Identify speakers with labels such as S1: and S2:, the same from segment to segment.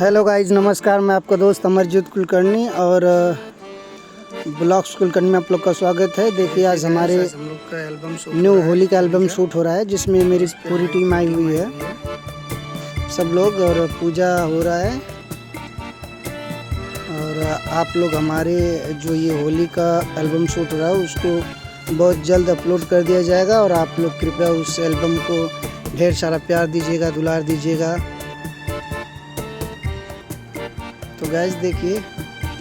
S1: Hello guys, नमस्कार। मैं आपका दोस्त अमरजीत कुलकर्णी और ब्लॉग्स कुलकर्णी में आप लोग का स्वागत है। देखिए आज हमारे न्यू होली का एल्बम शूट हो रहा है, जिसमें मेरी पूरी टीम आई हुई है, सब लोग, और पूजा हो रहा है। और आप लोग हमारे जो ये होली का एल्बम शूट हो रहा है उसको बहुत जल्द अपलोड कर दिया जाएगा, और आप लोग कृपया उस एल्बम को ढेर सारा प्यार दीजिएगा, दुलार दीजिएगा। तो गाइस देखिए,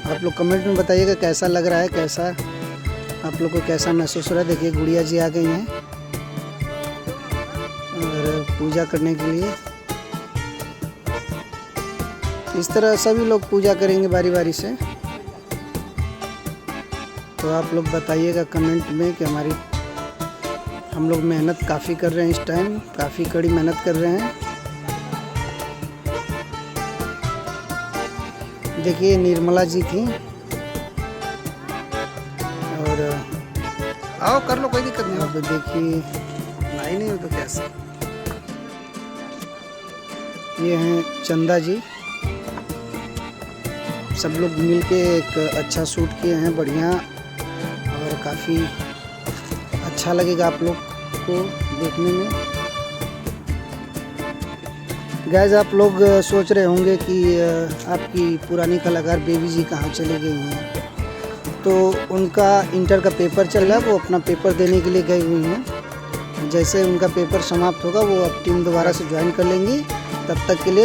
S1: आप लोग कमेंट में बताइएगा कैसा लग रहा है, कैसा आप लोग को कैसा महसूस हो रहा है। देखिए गुड़िया जी आ गई हैं और पूजा करने के लिए। इस तरह सभी लोग पूजा करेंगे बारी बारी से। तो आप लोग बताइएगा कमेंट में कि हम लोग मेहनत काफ़ी कर रहे हैं, इस टाइम काफ़ी कड़ी मेहनत कर रहे हैं। देखिए निर्मला जी थी, और आओ कर लो, कोई दिक्कत नहीं। अब देखिए नहीं हो तो कैसे। ये हैं चंदा जी, सब लोग मिलके एक अच्छा शूट किए हैं, बढ़िया, और काफ़ी अच्छा लगेगा आप लोग को देखने में। गाइस आप लोग सोच रहे होंगे कि आपकी पुरानी कलाकार बेबी जी कहाँ चली गई हैं। तो उनका इंटर का पेपर चल रहा है, वो अपना पेपर देने के लिए गई हुई हैं। जैसे उनका पेपर समाप्त होगा वो अब टीम दोबारा से ज्वाइन कर लेंगी। तब तक के लिए